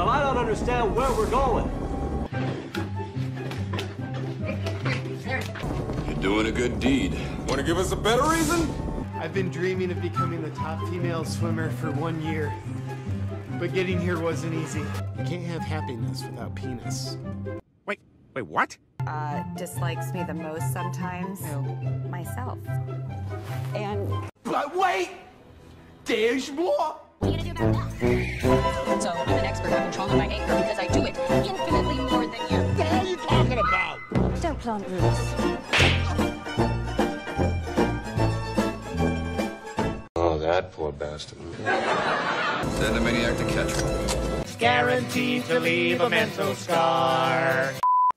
Well, I don't understand where we're going. You're doing a good deed. Want to give us a better reason? I've been dreaming of becoming the top female swimmer for 1 year. But getting here wasn't easy. You can't have happiness without penis. Wait, what? Dislikes me the most sometimes. Myself. And... But wait! There's more! What are you gonna do about that? So, I'm an expert at controlling my anger because I do it infinitely more than you. What the hell are you talking about? don't plant roots. Oh, that poor bastard. Send a maniac to catch her. Guaranteed to leave a mental scar.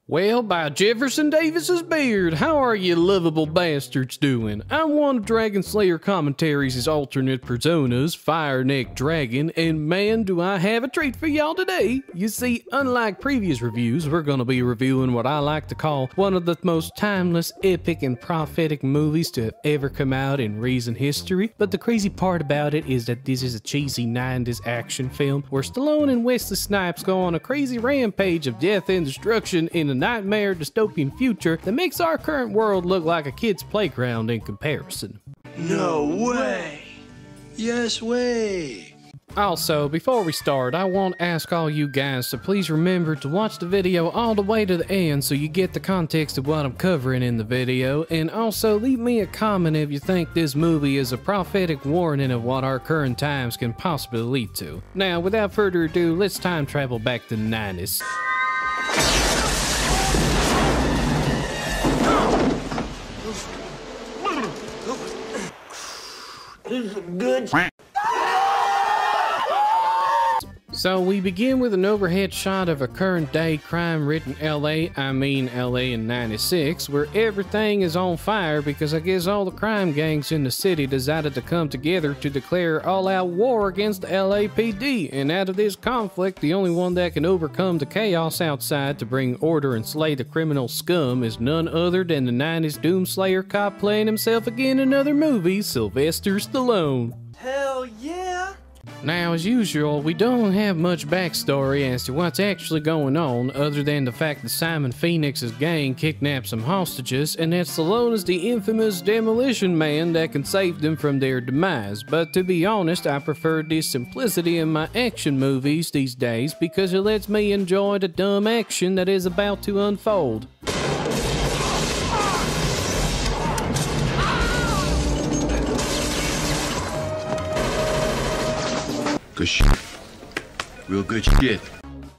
Well, by Jefferson Davis's beard, how are you lovable bastards doing? I'm one of Dragonslayer Commentaries' alternate personas, Fireneck Dragon, and man, do I have a treat for y'all today. You see, unlike previous reviews, we're gonna be reviewing what I like to call one of the most timeless, epic, and prophetic movies to have ever come out in recent history. But the crazy part about it is that this is a cheesy 90s action film where Stallone and Wesley Snipes go on a crazy rampage of death and destruction in a nightmare dystopian future that makes our current world look like a kid's playground in comparison. No way! Yes way! Also, before we start, I want to ask all you guys to please remember to watch the video all the way to the end so you get the context of what I'm covering in the video, and also leave me a comment if you think this movie is a prophetic warning of what our current times can possibly lead to. Now, without further ado, let's time travel back to the 90s. Good. So we begin with an overhead shot of a current day crime-ridden LA in 96, where everything is on fire because I guess all the crime gangs in the city decided to come together to declare all-out war against the LAPD, and out of this conflict, the only one that can overcome the chaos outside to bring order and slay the criminal scum is none other than the 90s Doomslayer cop playing himself again in another movie, Sylvester Stallone. Hell yeah! Now, as usual, we don't have much backstory as to what's actually going on, other than the fact that Simon Phoenix's gang kidnapped some hostages, and that Stallone is the infamous Demolition Man that can save them from their demise. But to be honest, I prefer this simplicity in my action movies these days because it lets me enjoy the dumb action that is about to unfold. Good shit. Real good shit.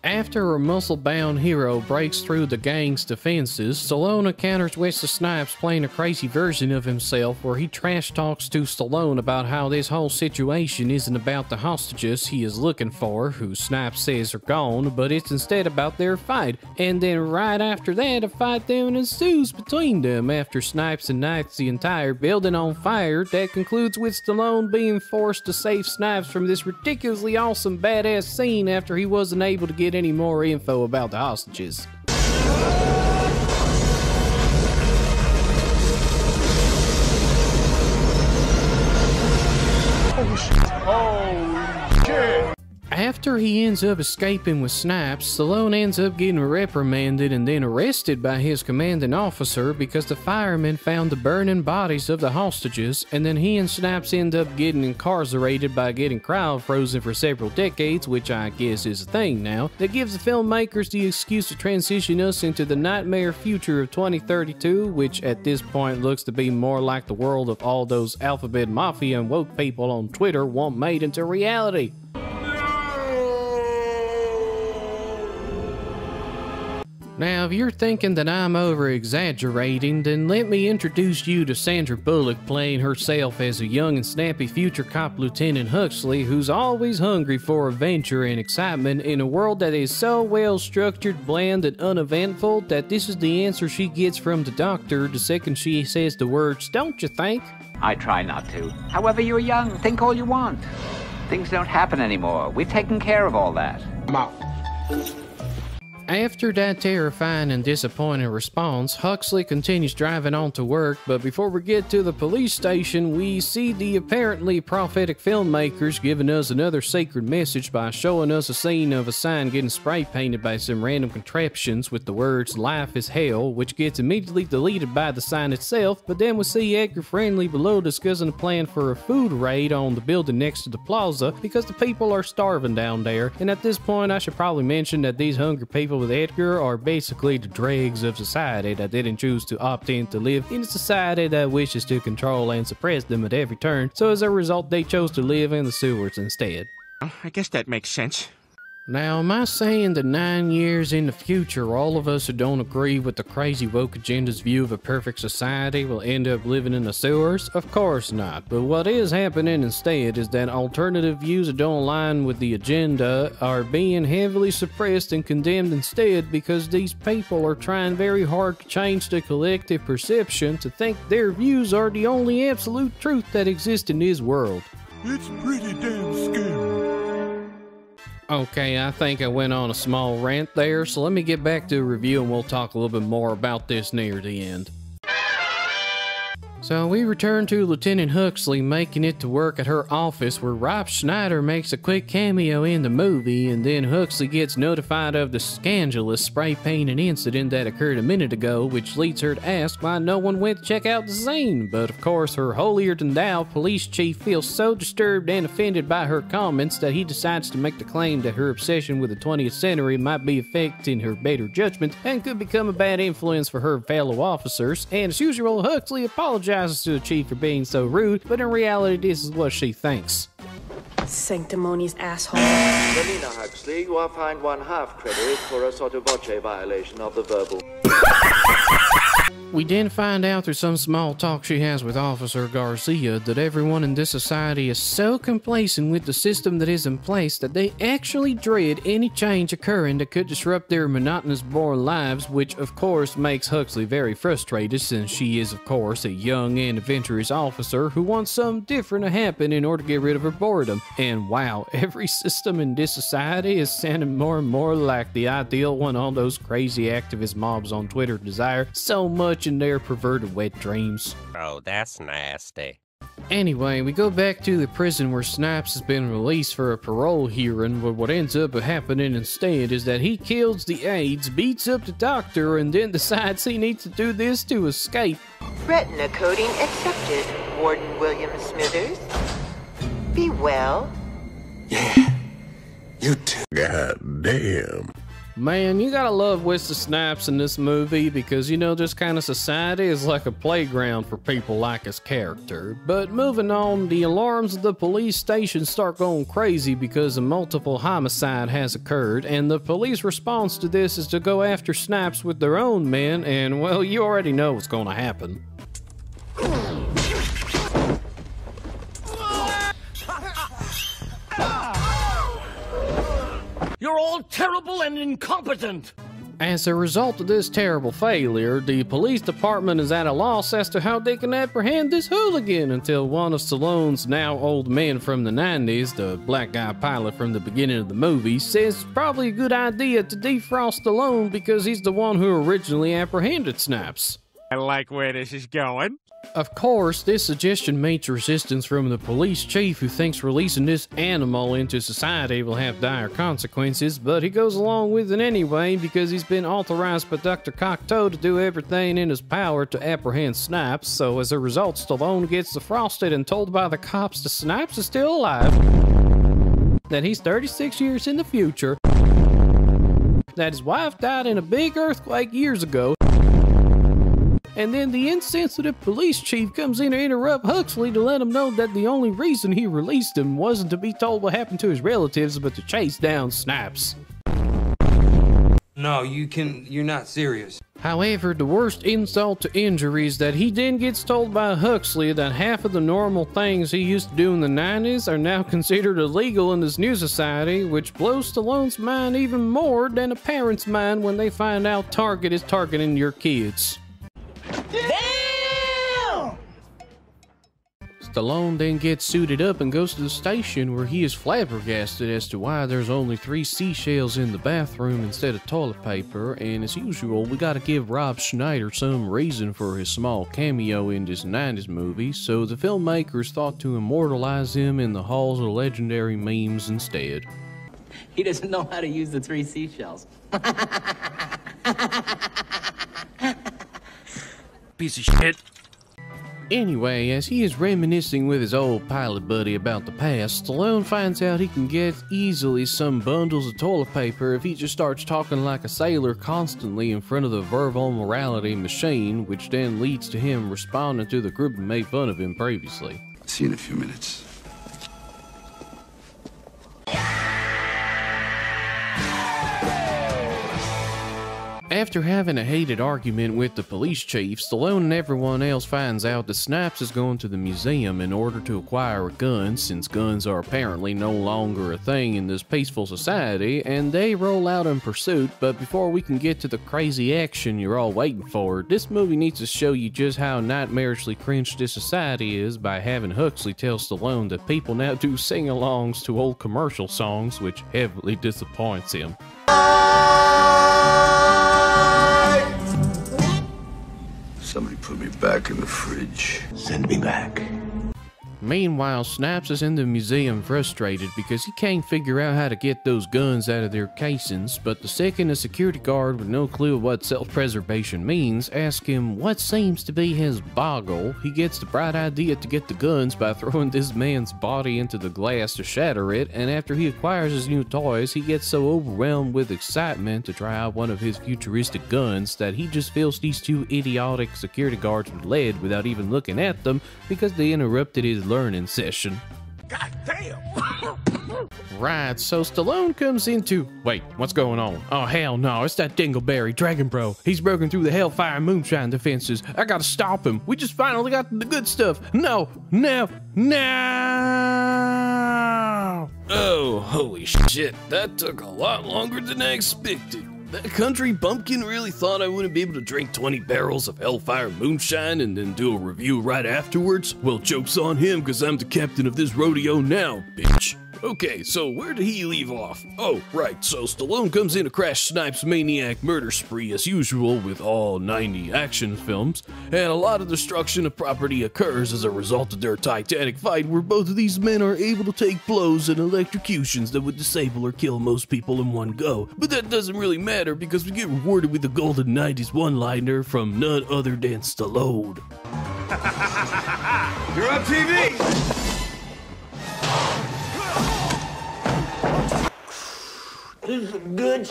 After a muscle-bound hero breaks through the gang's defenses, Stallone encounters Wesley Snipes playing a crazy version of himself where he trash talks to Stallone about how this whole situation isn't about the hostages he is looking for, who Snipes says are gone, but it's instead about their fight. And then right after that, a fight then ensues between them after Snipes ignites the entire building on fire that concludes with Stallone being forced to save Snipes from this ridiculously awesome badass scene after he wasn't able to get any more info about the hostages. Holy shit! After he ends up escaping with Snipes, Stallone ends up getting reprimanded and then arrested by his commanding officer because the firemen found the burning bodies of the hostages, and then he and Snipes end up getting incarcerated by getting cryo-frozen for several decades, which I guess is a thing now, that gives the filmmakers the excuse to transition us into the nightmare future of 2032, which at this point looks to be more like the world of all those alphabet mafia and woke people on Twitter want made into reality. Now, if you're thinking that I'm over-exaggerating, then let me introduce you to Sandra Bullock playing herself as a young and snappy future cop Lieutenant Huxley who's always hungry for adventure and excitement in a world that is so well-structured, bland, and uneventful that this is the answer she gets from the doctor the second she says the words, "Don't you think?" I try not to. However, you're young. Think all you want. Things don't happen anymore. We've taken care of all that. I'm out. After that terrifying and disappointing response, Huxley continues driving on to work, but before we get to the police station, we see the apparently prophetic filmmakers giving us another sacred message by showing us a scene of a sign getting spray painted by some random contraptions with the words "Life is Hell," which gets immediately deleted by the sign itself, but then we see Edgar Friendly below discussing a plan for a food raid on the building next to the plaza because the people are starving down there, and at this point I should probably mention that these hungry people with Edgar are basically the dregs of society that didn't choose to opt in to live in a society that wishes to control and suppress them at every turn, so as a result they chose to live in the sewers instead. I guess that makes sense. Now, am I saying that 9 years in the future, all of us who don't agree with the crazy woke agenda's view of a perfect society will end up living in the sewers? Of course not. But what is happening instead is that alternative views that don't align with the agenda are being heavily suppressed and condemned instead because these people are trying very hard to change the collective perception to think their views are the only absolute truth that exists in this world. It's pretty damn scary. Okay, I think I went on a small rant there, so let me get back to the review and we'll talk a little bit more about this near the end. So we return to Lieutenant Huxley making it to work at her office where Rob Schneider makes a quick cameo in the movie, and then Huxley gets notified of the scandalous spray painting incident that occurred a minute ago, which leads her to ask why no one went to check out the scene. But of course her holier-than-thou police chief feels so disturbed and offended by her comments that he decides to make the claim that her obsession with the 20th century might be affecting her better judgment and could become a bad influence for her fellow officers, and as usual Huxley apologizes to the chief for being so rude, but in reality this is what she thinks. Sanctimonious asshole. Melina Huxley, you are fined 1/2 credit for a sotto voce violation of the verbal. We then find out through some small talk she has with Officer Garcia that everyone in this society is so complacent with the system that is in place that they actually dread any change occurring that could disrupt their monotonous, boring lives, which of course makes Huxley very frustrated since she is of course a young and adventurous officer who wants something different to happen in order to get rid of her boredom. And wow, every system in this society is sounding more and more like the ideal one all those crazy activist mobs on Twitter desire so much in their perverted wet dreams. Oh, that's nasty. Anyway, we go back to the prison where Snipes has been released for a parole hearing, but what ends up happening instead is that he kills the aides, beats up the doctor, and then decides he needs to do this to escape. Retina coating accepted, Warden William Smithers. Be well. Yeah, you too. God damn. Man, you gotta love Wesley Snipes in this movie because, you know, this kind of society is like a playground for people like his character. But moving on, the alarms of the police station start going crazy because a multiple homicide has occurred, and the police response to this is to go after Snipes with their own men, and well, you already know what's gonna happen. You're all terrible and incompetent! As a result of this terrible failure, the police department is at a loss as to how they can apprehend this hooligan until one of Stallone's now old men from the 90s, the black guy pilot from the beginning of the movie, says it's probably a good idea to defrost Stallone because he's the one who originally apprehended Snipes. I like where this is going. Of course, this suggestion meets resistance from the police chief who thinks releasing this animal into society will have dire consequences, but he goes along with it anyway because he's been authorized by Dr. Cocteau to do everything in his power to apprehend Snipes, so as a result, Stallone gets defrosted and told by the cops that Snipes is still alive, that he's 36 years in the future, that his wife died in a big earthquake years ago, and then the insensitive police chief comes in to interrupt Huxley to let him know that the only reason he released him wasn't to be told what happened to his relatives, but to chase down Snipes. No, you're not serious. However, the worst insult to injury is that he then gets told by Huxley that half of the normal things he used to do in the 90s are now considered illegal in this new society, which blows Stallone's mind even more than a parent's mind when they find out Target is targeting your kids. Damn! Stallone then gets suited up and goes to the station where he is flabbergasted as to why there's only 3 seashells in the bathroom instead of toilet paper, and as usual, we gotta give Rob Schneider some reason for his small cameo in this 90s movie, so the filmmakers thought to immortalize him in the halls of legendary memes instead. He doesn't know how to use the 3 seashells. Piece of shit. Anyway, as he is reminiscing with his old pilot buddy about the past, Stallone finds out he can get easily some bundles of toilet paper if he just starts talking like a sailor constantly in front of the verbal morality machine, which then leads to him responding to the group that made fun of him previously. See you in a few minutes. After having a heated argument with the police chief, Stallone and everyone else finds out that Snipes is going to the museum in order to acquire a gun, since guns are apparently no longer a thing in this peaceful society, and they roll out in pursuit. But before we can get to the crazy action you're all waiting for, this movie needs to show you just how nightmarishly cringe this society is by having Huxley tell Stallone that people now do sing-alongs to old commercial songs, which heavily disappoints him. Somebody put me back in the fridge. Send me back. Meanwhile, Snipes is in the museum frustrated because he can't figure out how to get those guns out of their casings, but the second a security guard with no clue what self-preservation means asks him what seems to be his boggle, he gets the bright idea to get the guns by throwing this man's body into the glass to shatter it, and after he acquires his new toys, he gets so overwhelmed with excitement to try out one of his futuristic guns that he just fills these 2 idiotic security guards with lead without even looking at them because they interrupted his learning session. God damn! Right, so Stallone comes into... Wait, what's going on? Oh, hell no, it's that Dingleberry Dragon Bro. He's broken through the Hellfire Moonshine defenses. I gotta stop him. We just finally got the good stuff. No! Oh, holy shit. That took a lot longer than I expected. That country bumpkin really thought I wouldn't be able to drink 20 barrels of Hellfire Moonshine and then do a review right afterwards? Well, joke's on him, because I'm the captain of this rodeo now, bitch. Okay, so where did he leave off? Oh, right, so Stallone comes in to crash Snipes' maniac murder spree as usual with all 90 action films, and a lot of destruction of property occurs as a result of their titanic fight where both of these men are able to take blows and electrocutions that would disable or kill most people in one go. But that doesn't really matter because we get rewarded with the golden 90s one-liner from none other than Stallone. You're on TV! This is good.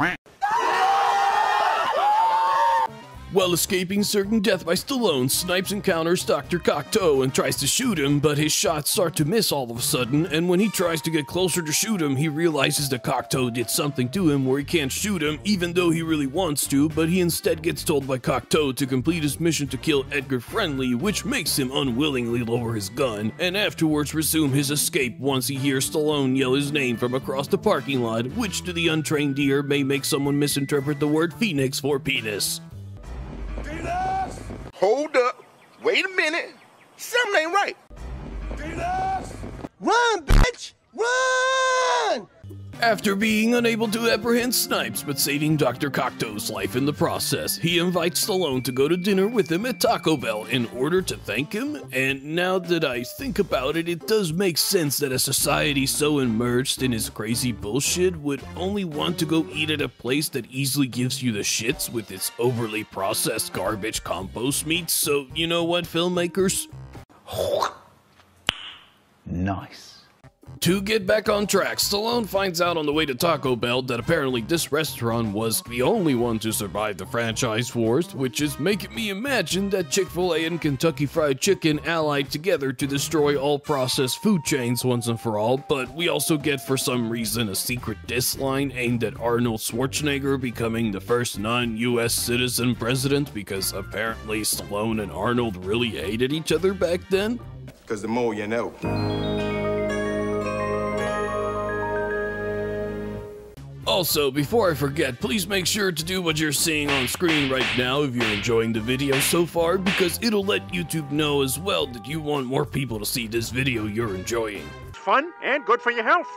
While escaping certain death by Stallone, Snipes encounters Dr. Cocteau and tries to shoot him, but his shots start to miss all of a sudden, and when he tries to get closer to shoot him, he realizes that Cocteau did something to him where he can't shoot him, even though he really wants to, but he instead gets told by Cocteau to complete his mission to kill Edgar Friendly, which makes him unwillingly lower his gun, and afterwards resume his escape once he hears Stallone yell his name from across the parking lot, which to the untrained ear may make someone misinterpret the word Phoenix for penis. Hold up. Wait a minute. Something ain't right. Run, bitch! Run! After being unable to apprehend Snipes but saving Dr. Cocteau's life in the process, he invites Stallone to go to dinner with him at Taco Bell in order to thank him, and now that I think about it, it does make sense that a society so immersed in his crazy bullshit would only want to go eat at a place that easily gives you the shits with its overly processed garbage compost meats, so you know what, filmmakers? Nice. To get back on track, Stallone finds out on the way to Taco Bell that apparently this restaurant was the only one to survive the franchise wars, which is making me imagine that Chick-fil-A and Kentucky Fried Chicken allied together to destroy all processed food chains once and for all, but we also get for some reason a secret diss line aimed at Arnold Schwarzenegger becoming the first non-US citizen president because apparently Stallone and Arnold really hated each other back then. Because the more you know. Also, before I forget, please make sure to do what you're seeing on screen right now if you're enjoying the video so far, because it'll let YouTube know as well that you want more people to see this video you're enjoying. Fun and good for your health.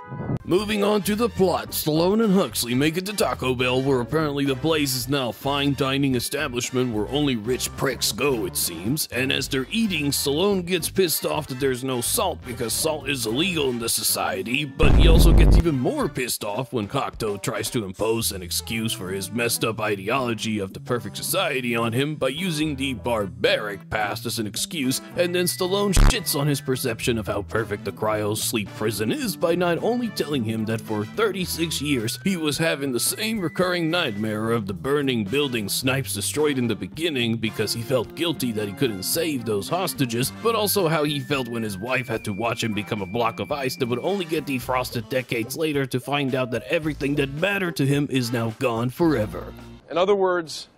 Moving on to the plot, Stallone and Huxley make it to Taco Bell, where apparently the place is now a fine dining establishment where only rich pricks go, it seems. And as they're eating, Stallone gets pissed off that there's no salt because salt is illegal in this society, but he also gets even more pissed off when Cocteau tries to impose an excuse for his messed up ideology of the perfect society on him by using the barbaric past as an excuse, and then Stallone shits on his perception of how perfect the cryo-sleep prison is by not only telling him that for 36 years he was having the same recurring nightmare of the burning building Snipes destroyed in the beginning because he felt guilty that he couldn't save those hostages, but also how he felt when his wife had to watch him become a block of ice that would only get defrosted decades later to find out that everything that mattered to him is now gone forever. In other words,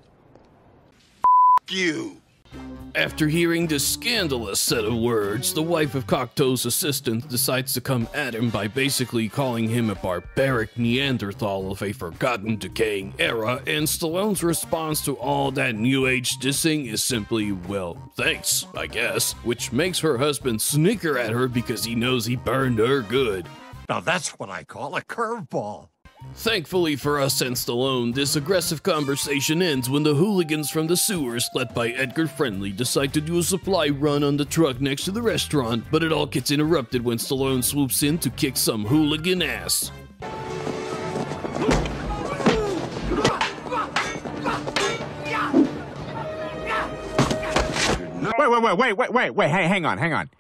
F you. After hearing this scandalous set of words, the wife of Cocteau's assistant decides to come at him by basically calling him a barbaric Neanderthal of a forgotten, decaying era, and Stallone's response to all that new age dissing is simply, well, thanks, I guess, which makes her husband snicker at her because he knows he burned her good. Now that's what I call a curveball. Thankfully for us and Stallone, this aggressive conversation ends when the hooligans from the sewers, led by Edgar Friendly, decide to do a supply run on the truck next to the restaurant, but it all gets interrupted when Stallone swoops in to kick some hooligan ass. Wait, hey, hang on.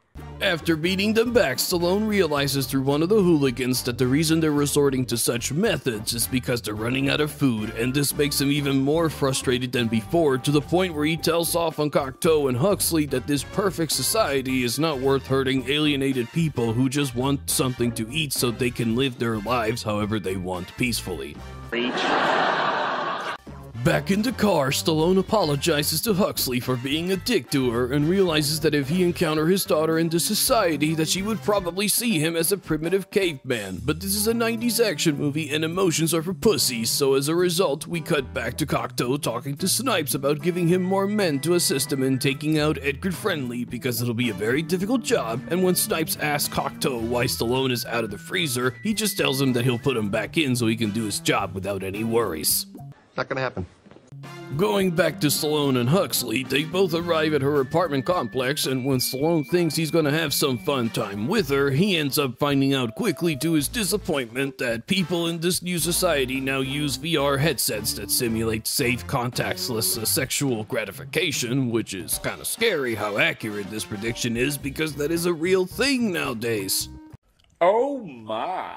After beating them back, Stallone realizes through one of the hooligans that the reason they're resorting to such methods is because they're running out of food, and this makes him even more frustrated than before, to the point where he tells off on Cocteau and Huxley that this perfect society is not worth hurting alienated people who just want something to eat so they can live their lives however they want peacefully. Back in the car, Stallone apologizes to Huxley for being a dick to her and realizes that if he encountered his daughter in this society, that she would probably see him as a primitive caveman. But this is a 90s action movie and emotions are for pussies, so as a result, we cut back to Cocteau talking to Snipes about giving him more men to assist him in taking out Edgar Friendly because it'll be a very difficult job, and when Snipes asks Cocteau why Stallone is out of the freezer, he just tells him that he'll put him back in so he can do his job without any worries. not gonna happen. Going back to Stallone and Huxley, they both arrive at her apartment complex, and when Stallone thinks he's gonna have some fun time with her, he ends up finding out quickly to his disappointment that people in this new society now use VR headsets that simulate safe, contactless sexual gratification, which is kinda scary how accurate this prediction is because that is a real thing nowadays. Oh my.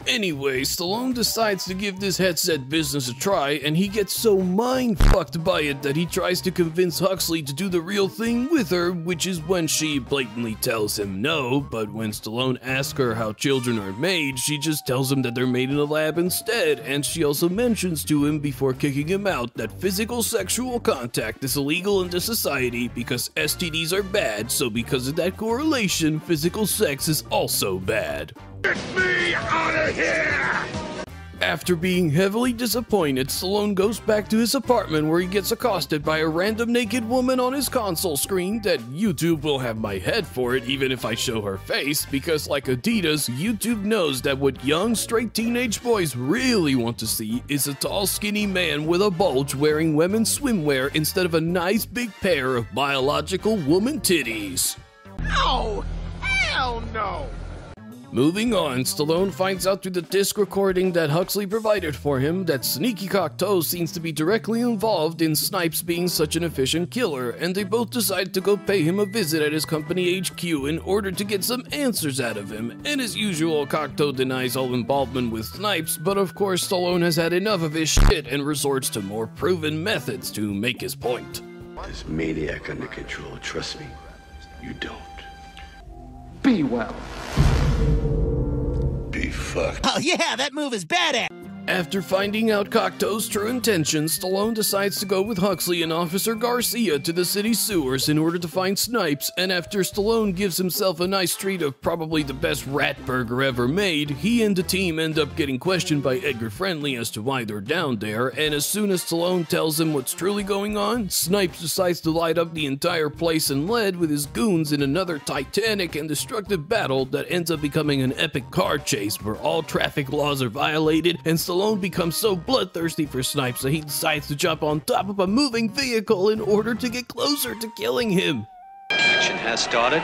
Anyway, Stallone decides to give this headset business a try, and he gets so mind-fucked by it that he tries to convince Huxley to do the real thing with her, which is when she blatantly tells him no, but when Stallone asks her how children are made, she just tells him that they're made in a lab instead, and she also mentions to him before kicking him out that physical sexual contact is illegal in this society because STDs are bad, so because of that correlation, physical sex is also bad. Get me out of here! After being heavily disappointed, Stallone goes back to his apartment where he gets accosted by a random naked woman on his console screen that YouTube will have my head for it even if I show her face, because like Adidas, YouTube knows that what young straight teenage boys really want to see is a tall skinny man with a bulge wearing women's swimwear instead of a nice big pair of biological woman titties. Oh, hell no! Moving on, Stallone finds out through the disc recording that Huxley provided for him that Sneaky Cocteau seems to be directly involved in Snipes being such an efficient killer, and they both decide to go pay him a visit at his company HQ in order to get some answers out of him. And as usual, Cocteau denies all involvement with Snipes, but of course Stallone has had enough of his shit and resorts to more proven methods to make his point. This maniac under control, trust me, you don't. Be well. Be fucked. Oh yeah, that move is badass! After finding out Cocteau's true intentions, Stallone decides to go with Huxley and Officer Garcia to the city sewers in order to find Snipes, and after Stallone gives himself a nice treat of probably the best rat burger ever made, he and the team end up getting questioned by Edgar Friendly as to why they're down there, and as soon as Stallone tells him what's truly going on, Snipes decides to light up the entire place in lead with his goons in another titanic and destructive battle that ends up becoming an epic car chase where all traffic laws are violated, and Stallone becomes so bloodthirsty for Snipes that he decides to jump on top of a moving vehicle in order to get closer to killing him. Action has started.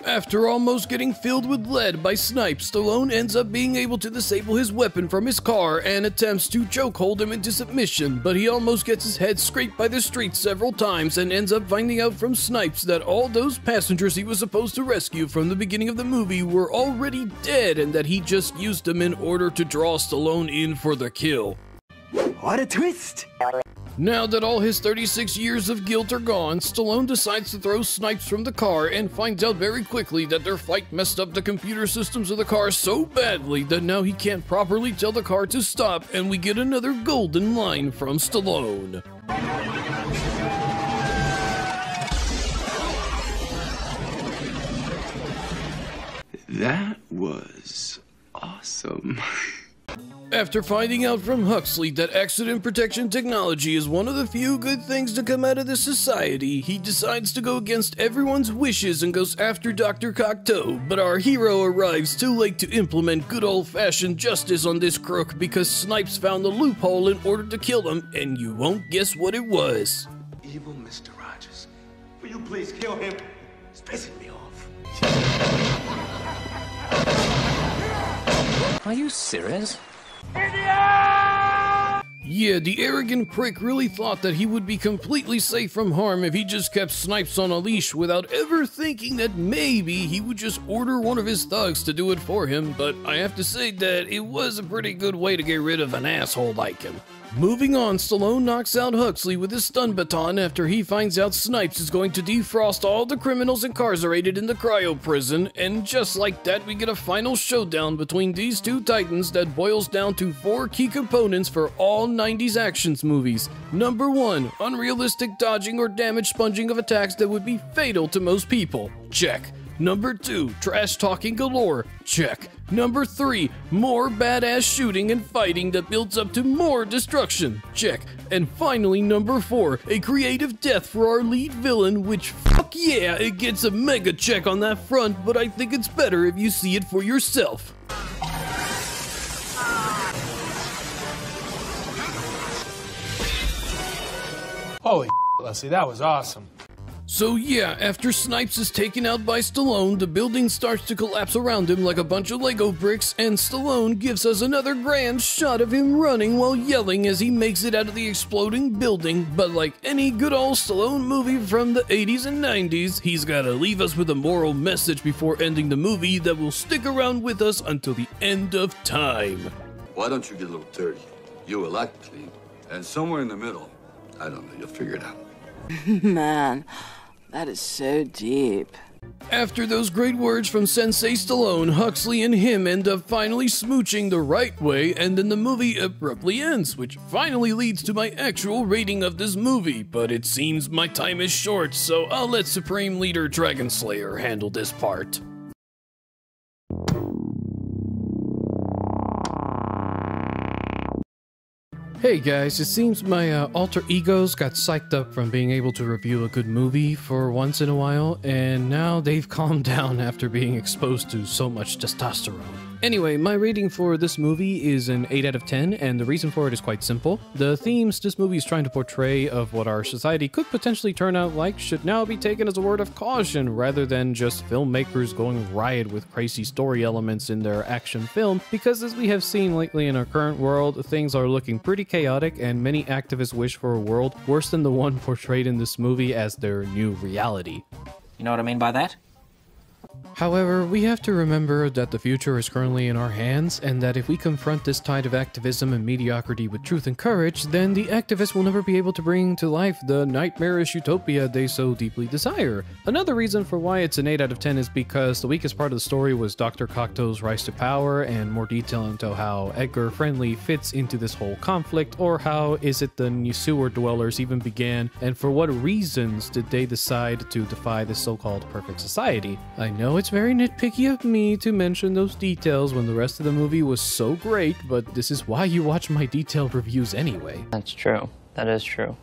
After almost getting filled with lead by Snipes, Stallone ends up being able to disable his weapon from his car and attempts to chokehold him into submission, but he almost gets his head scraped by the street several times and ends up finding out from Snipes that all those passengers he was supposed to rescue from the beginning of the movie were already dead and that he just used them in order to draw Stallone in for the kill. What a twist! Now that all his 36 years of guilt are gone, Stallone decides to throw Snipes from the car and finds out very quickly that their fight messed up the computer systems of the car so badly that now he can't properly tell the car to stop, and we get another golden line from Stallone. That was awesome. After finding out from Huxley that accident protection technology is one of the few good things to come out of this society, he decides to go against everyone's wishes and goes after Dr. Cocteau, but our hero arrives too late to implement good old-fashioned justice on this crook because Snipes found the loophole in order to kill him, and you won't guess what it was. Evil Mr. Rogers, will you please kill him? It's pissing me off. Are you serious? Yeah, the arrogant prick really thought that he would be completely safe from harm if he just kept Snipes on a leash without ever thinking that maybe he would just order one of his thugs to do it for him, but I have to say that it was a pretty good way to get rid of an asshole like him. Moving on, Stallone knocks out Huxley with his stun baton after he finds out Snipes is going to defrost all the criminals incarcerated in the cryo prison, and just like that we get a final showdown between these two titans that boils down to 4 key components for all 90s actions movies. Number 1, unrealistic dodging or damage sponging of attacks that would be fatal to most people. Check. Number 2, trash talking galore. Check. Number 3, more badass shooting and fighting that builds up to more destruction. Check. And finally, number 4, a creative death for our lead villain, which fuck yeah, it gets a mega check on that front, but I think it's better if you see it for yourself. Holy Leslie, that was awesome. So yeah, after Snipes is taken out by Stallone, the building starts to collapse around him like a bunch of Lego bricks, and Stallone gives us another grand shot of him running while yelling as he makes it out of the exploding building. But like any good old Stallone movie from the 80s and 90s, he's gotta leave us with a moral message before ending the movie that will stick around with us until the end of time. Why don't you get a little dirty? You will act clean. And somewhere in the middle, I don't know, you'll figure it out. Man, that is so deep. After those great words from Sensei Stallone, Huxley and him end up finally smooching the right way, and then the movie abruptly ends, which finally leads to my actual rating of this movie. But it seems my time is short, so I'll let Supreme Leader Dragonslayer handle this part. Hey guys, it seems my alter egos got psyched up from being able to review a good movie for once in a while, and now they've calmed down after being exposed to so much testosterone. Anyway, my rating for this movie is an 8 out of 10, and the reason for it is quite simple. The themes this movie is trying to portray of what our society could potentially turn out like should now be taken as a word of caution, rather than just filmmakers going riot with crazy story elements in their action film, because as we have seen lately in our current world, things are looking pretty chaotic, and many activists wish for a world worse than the one portrayed in this movie as their new reality. You know what I mean by that? However, we have to remember that the future is currently in our hands, and that if we confront this tide of activism and mediocrity with truth and courage, then the activists will never be able to bring to life the nightmarish utopia they so deeply desire. Another reason for why it's an 8 out of 10 is because the weakest part of the story was Dr. Cocteau's rise to power, and more detail into how Edgar Friendly fits into this whole conflict, or how is it the new sewer dwellers even began, and for what reasons did they decide to defy this so-called perfect society. I know it's very nitpicky of me to mention those details when the rest of the movie was so great, but this is why you watch my detailed reviews anyway. That's true. That is true.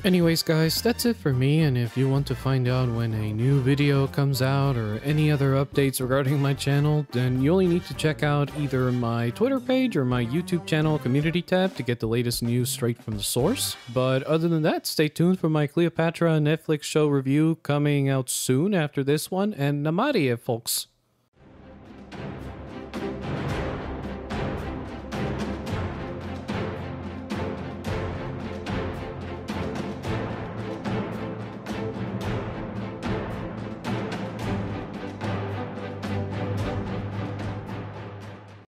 Anyways guys, that's it for me, and if you want to find out when a new video comes out or any other updates regarding my channel, then you only need to check out either my Twitter page or my YouTube channel community tab to get the latest news straight from the source. But other than that, stay tuned for my Cleopatra Netflix show review coming out soon after this one, and namaste folks.